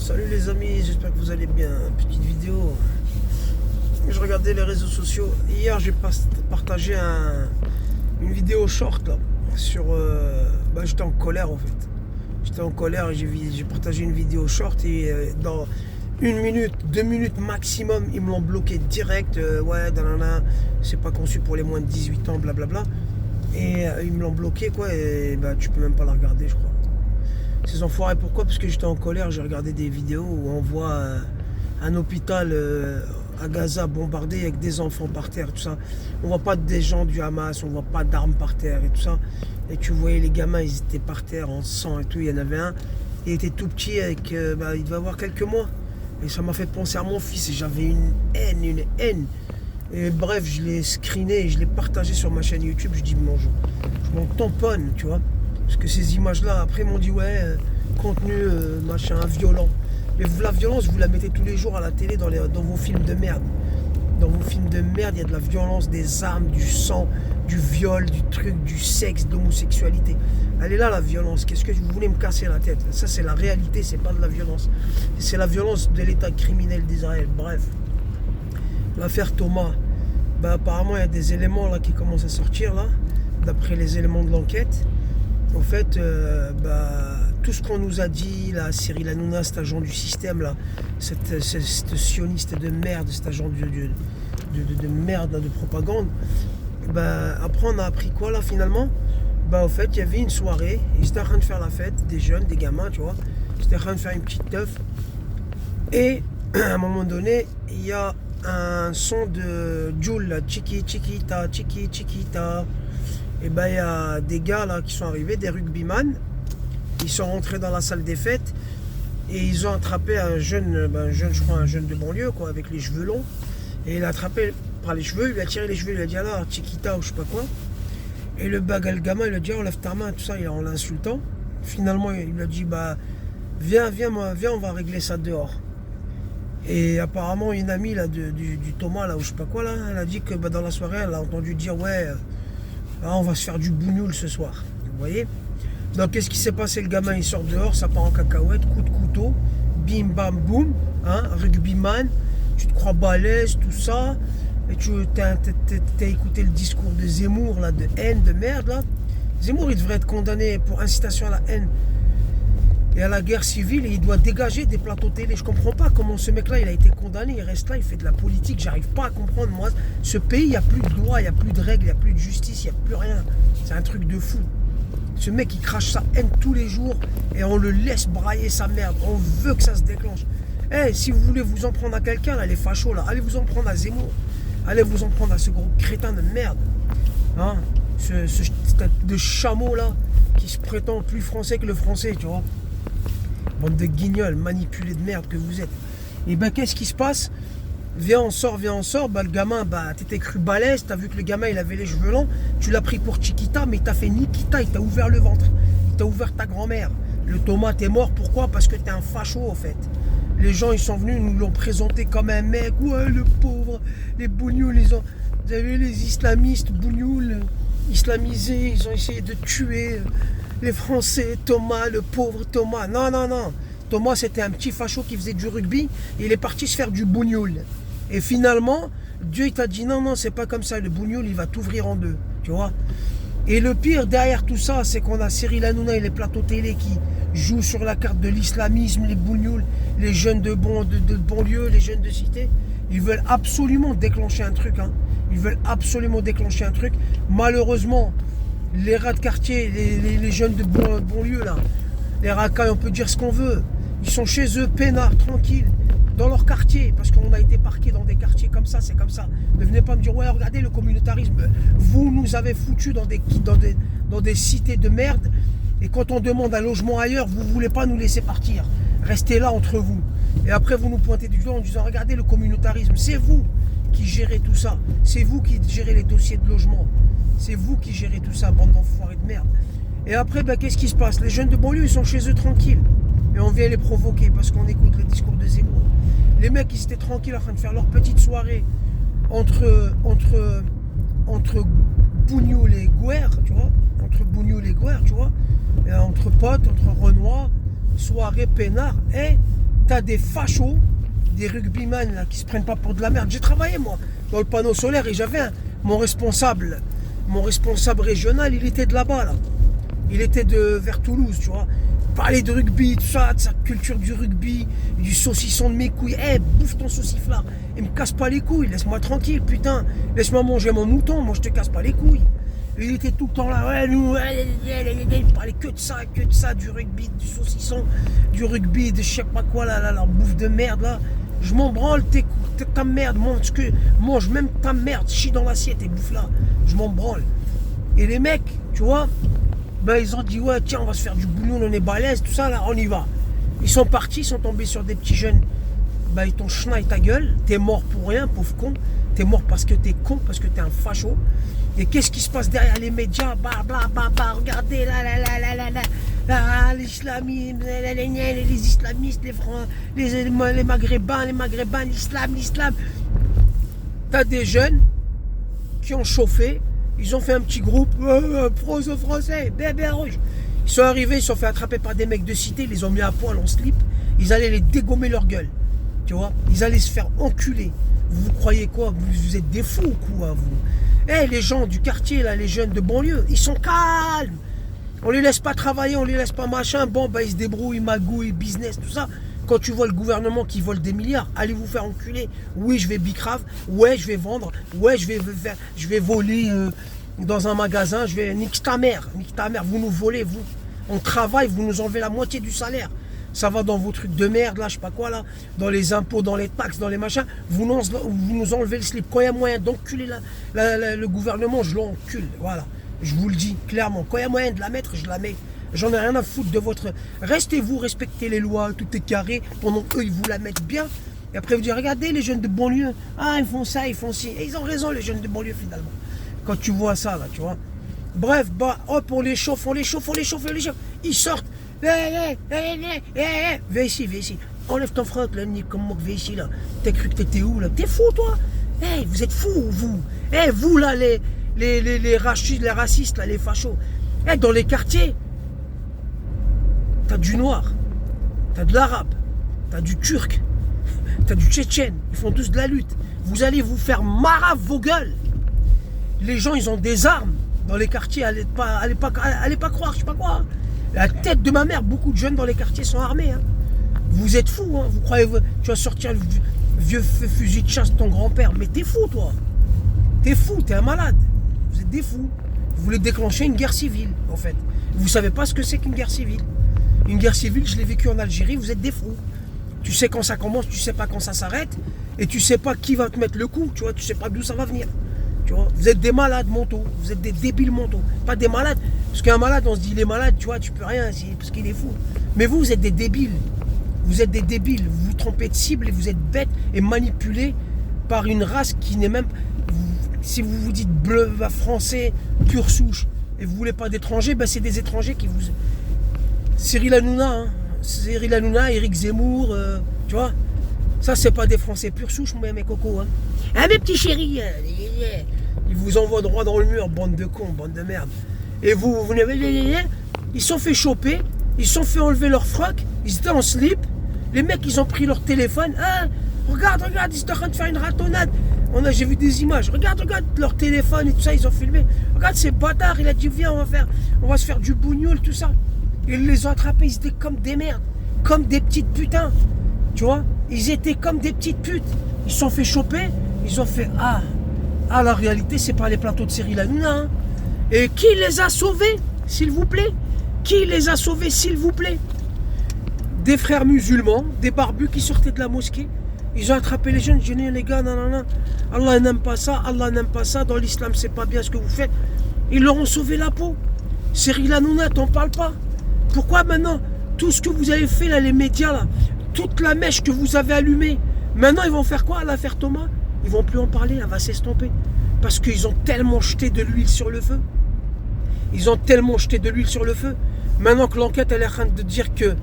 Salut les amis, j'espère que vous allez bien. Petite vidéo. Je regardais les réseaux sociaux. Hier, j'ai partagé une vidéo short là, sur. J'étais en colère en fait. J'étais en colère et j'ai partagé une vidéo short et dans 1 minute, 2 minutes maximum, ils me l'ont bloqué direct. Ouais, nanana, c'est pas conçu pour les moins de 18 ans, blablabla. Et ils me l'ont bloqué quoi. Et tu peux même pas la regarder, je crois. Ces enfoirés, pourquoi? Parce que j'étais en colère, j'ai regardé des vidéos où on voit un hôpital à Gaza bombardé avec des enfants par terre, tout ça. On voit pas des gens du Hamas, on voit pas d'armes par terre et tout ça. Et tu voyais les gamins, ils étaient par terre en sang et tout. Il y en avait un, il était tout petit, avec, il devait avoir quelques mois. Et ça m'a fait penser à mon fils et j'avais une haine. Et bref, je l'ai screené et je l'ai partagé sur ma chaîne YouTube. Je dis, bon, je m'en tamponne, tu vois. Parce que ces images-là, après, ils m'ont dit, ouais, contenu, machin, violent. Mais la violence, vous la mettez tous les jours à la télé dans vos films de merde. Dans vos films de merde, il y a de la violence, des armes, du sang, du viol, du truc, du sexe, de l'homosexualité. Elle est là, la violence. Qu'est-ce que vous voulez me casser la tête? Ça, c'est la réalité, c'est pas de la violence. C'est la violence de l'État criminel d'Israël. Bref. L'affaire Thomas. Apparemment, il y a des éléments là qui commencent à sortir, là, d'après les éléments de l'enquête. En fait, tout ce qu'on nous a dit, là, Cyril Hanouna, cet agent du système, là, cette sioniste de merde, cet agent de merde, là, de propagande, après on a appris quoi, là, finalement? En fait, il y avait une soirée, ils étaient en train de faire la fête, des jeunes, des gamins, tu vois, ils étaient en train de faire une petite teuf, et à un moment donné, il y a un son de Joule, là, Chiquita. Et il y a des gars là qui sont arrivés, des rugbyman. Ils sont rentrés dans la salle des fêtes et ils ont attrapé un jeune, un jeune de banlieue quoi, avec les cheveux longs. Et il l'a attrapé par les cheveux, il lui a tiré les cheveux, il lui a dit alors Chiquita ou je sais pas quoi. Et le gamin, il lui a dit oh, lève ta main, tout ça, en l'insultant. Finalement, il lui a dit viens, on va régler ça dehors. Et apparemment, une amie là, du Thomas là ou je sais pas quoi là, elle a dit que dans la soirée, elle a entendu dire ouais. On va se faire du bougnoul ce soir, vous voyez. Donc qu'est-ce qui s'est passé? Le gamin il sort dehors, ça part en cacahuète, coup de couteau, bim bam boum, rugbyman, tu te crois balèze, tout ça, et tu t'as écouté le discours de Zemmour là, de haine, de merde là. Zemmour il devrait être condamné pour incitation à la haine et à la guerre civile et il doit dégager des plateaux télé. Je comprends pas comment ce mec là il a été condamné, il reste là, il fait de la politique, j'arrive pas à comprendre moi. Ce pays, il n'y a plus de loi, il n'y a plus de règles, il n'y a plus de justice, il n'y a plus rien. C'est un truc de fou. Ce mec il crache sa haine tous les jours et on le laisse brailler sa merde, on veut que ça se déclenche. Si vous voulez vous en prendre à quelqu'un, là, les fachos là, allez vous en prendre à Zemmour, allez vous en prendre à ce gros crétin de merde. Ce de chameau là qui se prétend plus français que le français, tu vois. Bande de guignols, manipulés de merde que vous êtes. Et qu'est-ce qui se passe? Viens, on sort. Le gamin, t'étais cru balèze, t'as vu que le gamin il avait les cheveux longs, tu l'as pris pour Chiquita, mais il t'a fait Nikita, il t'a ouvert le ventre, il t'a ouvert ta grand-mère. Le Thomas, t'es mort, pourquoi? Parce que t'es un facho au fait. Les gens ils sont venus, nous l'ont présenté comme un mec, ouais le pauvre, les bougnoules, vous avez les islamistes, bougnoules, islamisés, ils ont essayé de tuer les Français, Thomas, le pauvre Thomas. Non. Thomas, c'était un petit facho qui faisait du rugby. Et il est parti se faire du bougnoul. Et finalement, Dieu il t'a dit non, c'est pas comme ça. Le bougnoul, il va t'ouvrir en deux. Tu vois. Et le pire derrière tout ça, c'est qu'on a Cyril Hanouna et les plateaux télé qui jouent sur la carte de l'islamisme, les bougnouls, les jeunes de banlieue, les jeunes de cité. Ils veulent absolument déclencher un truc. Ils veulent absolument déclencher un truc. Malheureusement, les rats de quartier, les jeunes de banlieue là, les racailles, on peut dire ce qu'on veut. Ils sont chez eux, peinards, tranquilles, dans leur quartier, parce qu'on a été parqués dans des quartiers comme ça, c'est comme ça. Ne venez pas me dire, ouais, regardez le communautarisme. Vous nous avez foutus dans des cités de merde, et quand on demande un logement ailleurs, vous ne voulez pas nous laisser partir. Restez là entre vous. Et après, vous nous pointez du doigt en disant, regardez le communautarisme, c'est vous qui gérez tout ça. C'est vous qui gérez les dossiers de logement. C'est vous qui gérez tout ça, bande d'enfoirés de merde. Et après, qu'est-ce qui se passe? Les jeunes de banlieue, ils sont chez eux tranquilles. Et on vient les provoquer parce qu'on écoute les discours de Zemmour. Les mecs, ils étaient tranquilles en train de faire leur petite soirée entre Bougnoul et Gouer, tu vois. Entre Bougnoul et Gouer, tu vois. Et entre potes, entre Renoir, soirée peinard. Et t'as des fachos, des rugbyman là, qui se prennent pas pour de la merde. J'ai travaillé moi dans le panneau solaire et j'avais mon responsable régional, il était de là-bas là. Il était vers Toulouse, tu vois. Parler de rugby, tout ça, de sa culture du rugby, du saucisson de mes couilles. Eh, bouffe ton sauciflard. Et me casse pas les couilles, laisse-moi tranquille, putain. Laisse-moi manger mon mouton, moi je te casse pas les couilles. Et il était tout le temps là, ouais, nous, il parlait que de ça, du rugby, du saucisson, du rugby, de je sais pas quoi, là, leur bouffe de merde, là. Je m'en branle, ta merde, mange même ta merde, chie dans l'assiette et bouffe là. Je m'en branle. Et les mecs, tu vois, ben ils ont dit, ouais, tiens, on va se faire du boulot, on est balèze, tout ça, là, on y va. Ils sont partis, ils sont tombés sur des petits jeunes. Ben ils t'ont schneid ta gueule, t'es mort pour rien, pauvre con. T'es mort parce que t'es con, parce que t'es un facho. Et qu'est-ce qui se passe derrière les médias? Regardez, l'islamisme, les islamistes, les maghrébins, l'islam. T'as des jeunes qui ont chauffé, ils ont fait un petit groupe, français, bébé rouge. Ils sont arrivés, ils se sont fait attraper par des mecs de cité, ils les ont mis à poil en slip, ils allaient les dégommer leur gueule, tu vois, ils allaient se faire enculer. Vous croyez quoi? Vous êtes des fous ou quoi, vous? Eh, les gens du quartier, là, les jeunes de banlieue, ils sont calmes. On les laisse pas travailler, on les laisse pas machin. Bon, bah, ils se débrouillent, magouillent, business, tout ça. Quand tu vois le gouvernement qui vole des milliards, allez vous faire enculer. Oui, je vais bicrave. Ouais, je vais vendre. Ouais, je vais voler dans un magasin. Je vais nique ta mère. Vous nous volez, vous. On travaille, vous nous enlevez la moitié du salaire. Ça va dans vos trucs de merde, là, je sais pas quoi, là. Dans les impôts, dans les taxes, dans les machins. Vous nous enlevez le slip. Quand il y a moyen d'enculer le gouvernement, je l'encule. Voilà. Je vous le dis clairement. Quand il y a moyen de la mettre, je la mets. J'en ai rien à foutre de votre... Restez-vous, respectez les lois, tout est carré. Pendant qu'eux, ils vous la mettent bien. Et après, vous dites, regardez les jeunes de banlieue. Ah, ils font ça, ils font ci. Et ils ont raison, les jeunes de banlieue, finalement. Quand tu vois ça, là, tu vois. Bref, bah, hop, on les chauffe. Ils sortent. Viens ici. Enlève ton froc, là, comme moi, viens ici, là. T'as cru que t'étais où, là? T'es fou, toi? Hey, vous êtes fous, vous. Hey, vous, là, les racistes, là, les fachos. Hey, dans les quartiers, t'as du noir, t'as de l'arabe, t'as du turc, t'as du tchétchène. Ils font tous de la lutte. Vous allez vous faire marave vos gueules. Les gens, ils ont des armes dans les quartiers. Allez pas croire, je sais pas quoi. La tête de ma mère, beaucoup de jeunes dans les quartiers sont armés. Hein. Vous êtes fous, hein. Vous croyez tu vas sortir le vieux fusil de chasse de ton grand-père. Mais t'es fou, toi. T'es fou, t'es un malade. Vous êtes des fous. Vous voulez déclencher une guerre civile, en fait. Vous savez pas ce que c'est qu'une guerre civile. Une guerre civile, je l'ai vécue en Algérie, vous êtes des fous. Tu sais quand ça commence, tu sais pas quand ça s'arrête. Et tu sais pas qui va te mettre le coup, tu vois. Tu sais pas d'où ça va venir. Tu vois, vous êtes des malades mentaux, vous êtes des débiles mentaux, pas des malades. Parce qu'un malade, on se dit il est malade, tu vois, tu peux rien, parce qu'il est fou. Mais vous êtes des débiles. Vous êtes des débiles, vous vous trompez de cible et vous êtes bêtes et manipulés par une race qui n'est même... Si vous vous dites bleu, français, pure souche, et vous voulez pas d'étrangers, ben c'est des étrangers qui vous... Cyril Hanouna, Éric Zemmour, tu vois. Ça, c'est pas des Français pure souche, mes cocos. Hein. Ah, mes petits chéris, ils vous envoient droit dans le mur, bande de cons, bande de merde. Et vous ils se sont fait choper, ils se sont fait enlever leur froc, ils étaient en slip. Les mecs, ils ont pris leur téléphone. Ah, regarde, ils étaient en train de faire une ratonnade. J'ai vu des images. Regarde leur téléphone et tout ça, ils ont filmé. Regarde ces bâtards, il a dit viens, on va se faire du bougnoul, tout ça. Ils les ont attrapés, ils étaient comme des merdes, comme des petites putains. Tu vois, ils étaient comme des petites putes. Ils se sont fait choper, ils ont fait la réalité, c'est pas les plateaux de Cyril Hanouna. Hein. Et qui les a sauvés, s'il vous plaît? Qui les a sauvés, s'il vous plaît? Des frères musulmans, des barbus qui sortaient de la mosquée. Ils ont attrapé les jeunes, j'ai dit les gars, non. Allah n'aime pas ça, dans l'islam c'est pas bien ce que vous faites. Ils leur ont sauvé la peau. Cyril Hanouna, t'en parles pas. Pourquoi maintenant, tout ce que vous avez fait là, les médias là, toute la mèche que vous avez allumée, maintenant ils vont faire quoi à l'affaire Thomas? Ils vont plus en parler, elle va s'estomper. Parce qu'ils ont tellement jeté de l'huile sur le feu. Maintenant que l'enquête elle est en train de dire que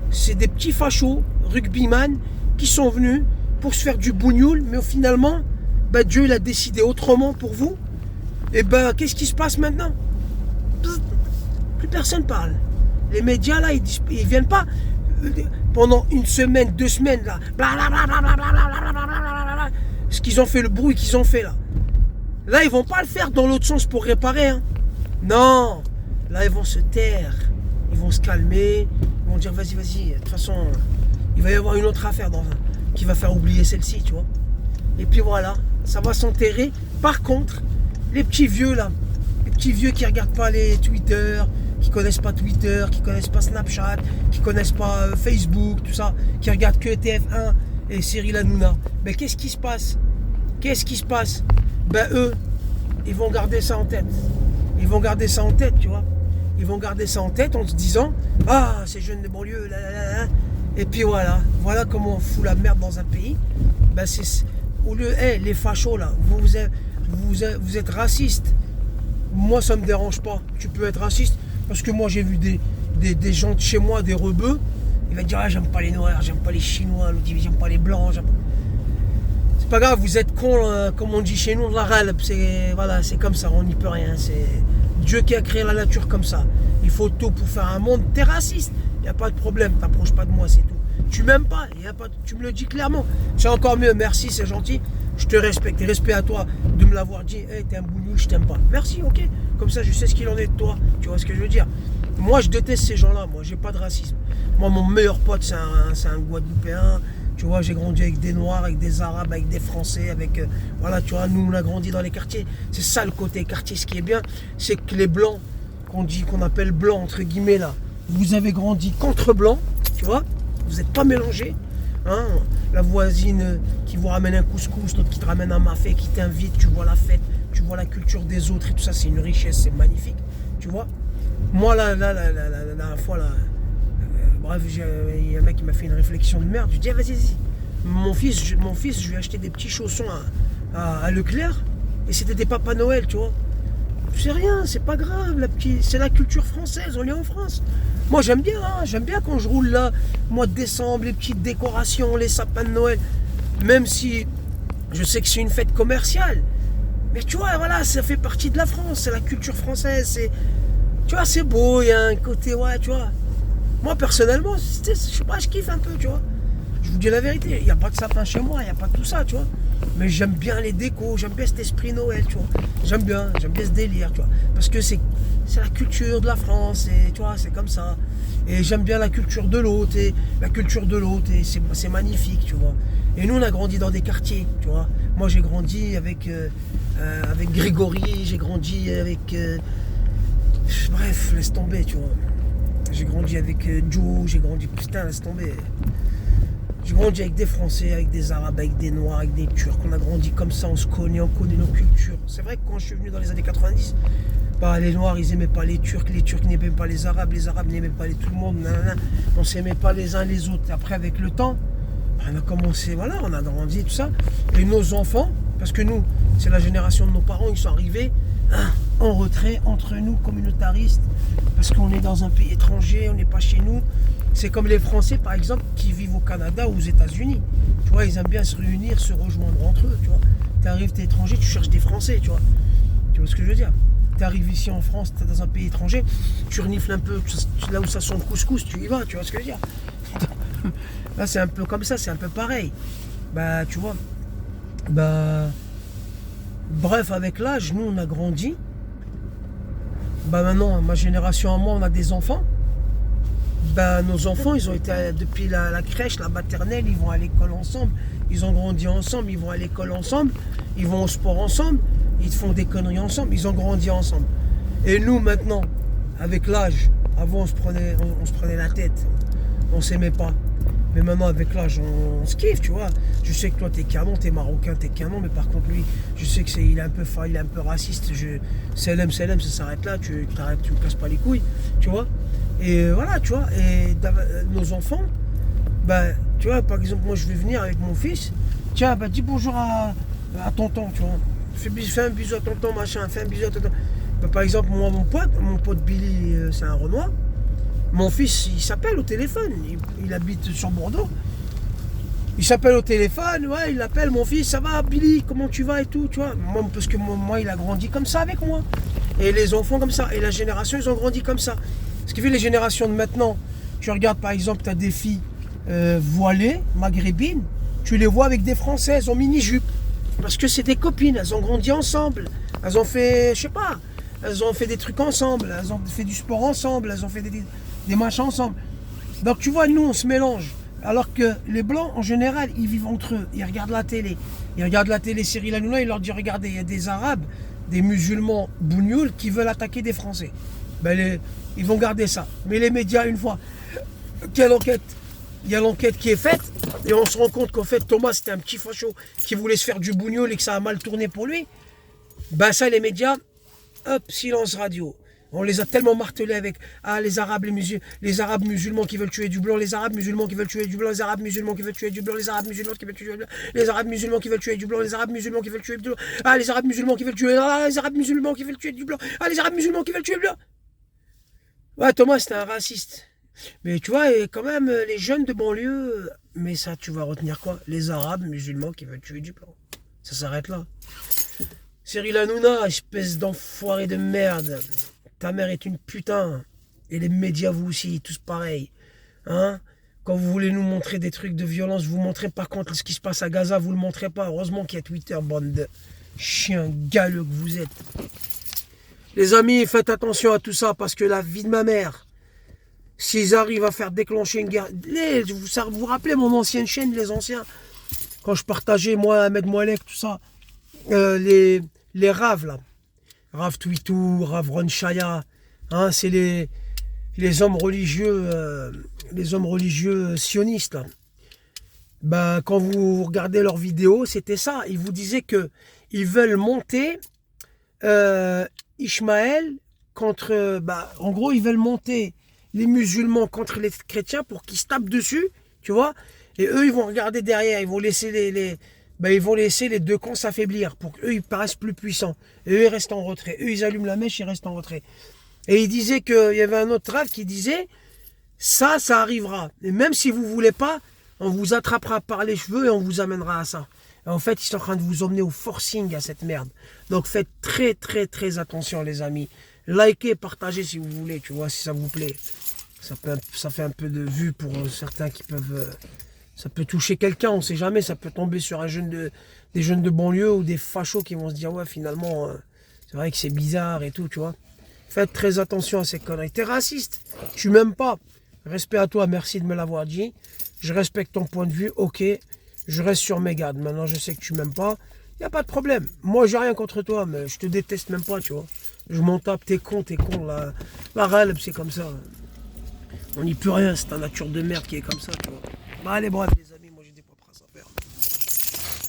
c'est des petits fachos, rugbyman, qui sont venus pour se faire du bougnoul, mais finalement, Dieu il a décidé autrement pour vous. Et qu'est-ce qui se passe maintenant? Plus personne parle. Les médias là, ils viennent pas. pendant une semaine, 2 semaines, là, blablabla, ce qu'ils ont fait, le bruit qu'ils ont fait là. Là, ils vont pas le faire dans l'autre sens pour réparer. Hein. Non, là, ils vont se taire, ils vont se calmer, ils vont dire vas-y, de toute façon, il va y avoir une autre affaire qui va faire oublier celle-ci, tu vois. Et puis voilà, ça va s'enterrer. Par contre, les petits vieux là, les petits vieux qui regardent pas les Twitter, qui connaissent pas Twitter, qui connaissent pas Snapchat, qui connaissent pas Facebook, tout ça, qui regardent que TF1 et Cyril Hanouna, ben qu'est-ce qui se passe? Ben eux, ils vont garder ça en tête. Ils vont garder ça en tête, tu vois. Ils vont garder ça en tête en se disant ah, ces jeunes de banlieue, là. Et puis voilà comment on fout la merde dans un pays. Ben c'est au lieu, les fachos là, vous êtes racistes. Moi ça me dérange pas. Tu peux être raciste parce que moi j'ai vu des gens de chez moi, des rebeux. Il va dire ah, j'aime pas les noirs, j'aime pas les chinois, l'autre dit j'aime pas les blancs. C'est pas grave, vous êtes cons, comme on dit chez nous, la râle. C'est comme ça, on n'y peut rien. C'est Dieu qui a créé la nature comme ça. Il faut tout pour faire un monde. T'es raciste, il n'y a pas de problème, t'approches pas de moi, c'est tout. Tu m'aimes pas, tu me le dis clairement. C'est encore mieux, merci, c'est gentil. Je te respecte, et respect à toi de me l'avoir dit. Hey, t'es un bougnoul, je t'aime pas. Merci, ok. Comme ça, je sais ce qu'il en est de toi. Tu vois ce que je veux dire? Moi, je déteste ces gens-là. Moi, j'ai pas de racisme. Moi, mon meilleur pote, c'est un Guadeloupéen. Tu vois, j'ai grandi avec des Noirs, avec des Arabes, avec des Français, avec... voilà, tu vois, nous, on a grandi dans les quartiers. C'est ça, le côté quartier. Ce qui est bien, c'est que les Blancs, qu'on appelle Blancs, entre guillemets, là, vous avez grandi contre Blancs, tu vois. Vous n'êtes pas mélangés. Hein, la voisine qui vous ramène un couscous, l'autre qui te ramène un mafé, qui t'invite, tu vois la fête, tu vois la culture des autres et tout ça, c'est une richesse, c'est magnifique, tu vois. Moi, la dernière fois, là, bref, il y a un mec qui m'a fait une réflexion de merde, je lui dis, vas-y, mon fils, je lui ai acheté des petits chaussons à Leclerc, et c'était des Papa Noël, tu vois. C'est rien, c'est pas grave, c'est la culture française, on est en France. Moi j'aime bien quand je roule là, mois de décembre, les petites décorations, les sapins de Noël, même si je sais que c'est une fête commerciale. Mais tu vois, voilà, ça fait partie de la France, c'est la culture française, tu vois, c'est beau, il y a un côté, ouais, tu vois. Moi personnellement, je sais pas, je kiffe un peu, tu vois. Je vous dis la vérité, il n'y a pas de sapin chez moi, il n'y a pas tout ça, tu vois. Mais j'aime bien les décos, j'aime bien cet esprit Noël, tu vois. J'aime bien ce délire, tu vois. Parce que c'est la culture de la France, et tu vois, c'est comme ça. Et j'aime bien la culture de l'autre, et c'est magnifique, tu vois. Et nous, on a grandi dans des quartiers, tu vois. Moi, j'ai grandi avec Grégory, j'ai grandi avec... bref, laisse tomber, tu vois. J'ai grandi avec Joe, j'ai grandi... Putain, laisse tomber. J'ai grandi avec des Français, avec des Arabes, avec des Noirs, avec des Turcs. On a grandi comme ça, on se connaît, on connaît nos cultures. C'est vrai que quand je suis venu dans les années 90, bah, les Noirs, ils n'aimaient pas les Turcs n'aimaient pas les Arabes n'aimaient pas tout le monde. Nanana. On ne s'aimait pas les uns les autres. Après, avec le temps, on a commencé, voilà, on a grandi, tout ça. Et nos enfants, parce que nous, c'est la génération de nos parents, ils sont arrivés en retrait entre nous, communautaristes, parce qu'on est dans un pays étranger, on n'est pas chez nous. C'est comme les Français, par exemple, qui vivent au Canada ou aux États-Unis. Tu vois, ils aiment bien se réunir, se rejoindre entre eux, tu vois. Tu arrives, tu es étranger, tu cherches des Français, tu vois. Tu vois ce que je veux dire? Tu arrives ici en France, tu es dans un pays étranger, tu renifles un peu, là où ça sent le couscous, tu y vas, tu vois ce que je veux dire? Là, c'est un peu comme ça, c'est un peu pareil. Bah, tu vois. Bah... Bref, avec l'âge, nous, on a grandi. Bah, maintenant, ma génération à moi, on a des enfants. Ben, nos enfants, ils ont été depuis la crèche, la maternelle, ils vont à l'école ensemble, ils ont grandi ensemble, ils vont à l'école ensemble, ils vont au sport ensemble, ils font des conneries ensemble, ils ont grandi ensemble. Et nous maintenant, avec l'âge, avant on se prenait la tête, on s'aimait pas. Mais maintenant avec l'âge, on se kiffe, tu vois. Je sais que toi t'es canon, t'es marocain, t'es canon, mais par contre lui, je sais que il est un peu raciste. Selem, ça s'arrête là, tu me casses pas les couilles, tu vois. Et voilà, tu vois, et nos enfants, bah, tu vois, par exemple, moi je vais venir avec mon fils, tiens, bah, dis bonjour à tonton, tu vois, fais un bisou à tonton, machin, fais un bisou à tonton. Bah, par exemple, moi, mon pote Billy, c'est un Renoir, mon fils, il s'appelle au téléphone, il habite sur Bordeaux, il s'appelle au téléphone, ouais, il appelle mon fils, ça va Billy, comment tu vas et tout, tu vois, parce que moi, il a grandi comme ça avec moi, et les enfants comme ça, et la génération, ils ont grandi comme ça. Ce qui fait les générations de maintenant, Tu regardes par exemple, tu as des filles voilées, maghrébines, tu les vois avec des Françaises en mini-jupe. Parce que c'est des copines, elles ont grandi ensemble. Elles ont fait, je sais pas, elles ont fait des trucs ensemble, elles ont fait du sport ensemble, elles ont fait des machins ensemble. Donc tu vois, nous on se mélange. Alors que les Blancs, en général, ils vivent entre eux, ils regardent la télé. Ils regardent la télé Cyril Hanouna, il leur dit, regardez, il y a des Arabes, des musulmans bougnoules qui veulent attaquer des Français. Ben ils vont garder ça. Mais les médias, une fois, quelle enquête? Il y a l'enquête qui est faite, et on se rend compte qu'en fait, Thomas, c'était un petit facho qui voulait se faire du bougnoul et que ça a mal tourné pour lui. Ben ça, les médias, hop, silence radio. On les a tellement martelés avec les Arabes, les Arabes musulmans qui veulent tuer du blanc, les Arabes musulmans qui veulent tuer du blanc, les Arabes musulmans qui veulent tuer du blanc, les Arabes musulmans qui veulent tuer du blanc, les Arabes musulmans qui veulent tuer du blanc, les Arabes musulmans qui veulent tuer du blanc, les Arabes musulmans qui veulent tuer, les Arabes musulmans qui veulent tuer du blanc, les Arabes musulmans qui veulent tuer du blanc. Ouais, Thomas, c'était un raciste. Mais tu vois, et quand même, les jeunes de banlieue, mais ça, tu vas retenir quoi? Les Arabes musulmans qui veulent tuer du blanc. Ça s'arrête là. Cyril Hanouna, espèce d'enfoiré de merde. Ta mère est une putain. Et les médias, vous aussi, tous pareils. Hein? Quand vous voulez nous montrer des trucs de violence, vous montrez par contre ce qui se passe à Gaza, vous le montrez pas. Heureusement qu'il y a Twitter, bande de chiens galeux que vous êtes. Les amis, faites attention à tout ça, parce que la vie de ma mère, s'ils arrivent à faire déclencher une guerre... Vous vous rappelez mon ancienne chaîne, les anciens? Quand je partageais, moi, Ahmed Moualek, tout ça, les Rav, là. Rav Twitou, Rav Ron Shaya, hein, c'est les hommes religieux sionistes, là. Ben, quand vous regardez leurs vidéos, c'était ça. Ils vous disaient que ils veulent monter Ismaël contre... en gros, ils veulent monter les musulmans contre les chrétiens pour qu'ils se tapent dessus, tu vois. Et eux, ils vont regarder derrière, ils vont laisser ils vont laisser les deux camps s'affaiblir pour qu'eux, ils paraissent plus puissants. Et eux, ils restent en retrait. Eux, ils allument la mèche, ils restent en retrait. Et il disait qu'il y avait un autre rave qui disait, ça arrivera. Et même si vous voulez pas, on vous attrapera par les cheveux et on vous amènera à ça. Et en fait, ils sont en train de vous emmener au forcing à cette merde. Donc faites très, très, très attention, les amis. Likez, partagez si vous voulez, tu vois, si ça vous plaît. Ça fait un peu de vue pour certains qui peuvent... ça peut toucher quelqu'un, on ne sait jamais. Ça peut tomber sur des jeunes de banlieue ou des fachos qui vont se dire, ouais, finalement, c'est vrai que c'est bizarre et tout, tu vois. Faites très attention à ces conneries. T'es raciste, tu m'aimes pas. Respect à toi, merci de me l'avoir dit. Je respecte ton point de vue, ok. Je reste sur mes gardes. Maintenant, je sais que tu m'aimes pas. Il n'y a pas de problème. Moi, j'ai rien contre toi, mais je te déteste même pas, tu vois. Je m'en tape, t'es con, la râle, c'est comme ça. On n'y peut rien, c'est ta nature de merde qui est comme ça, tu vois. Allez, bref, les amis, moi j'ai des paperasses à faire.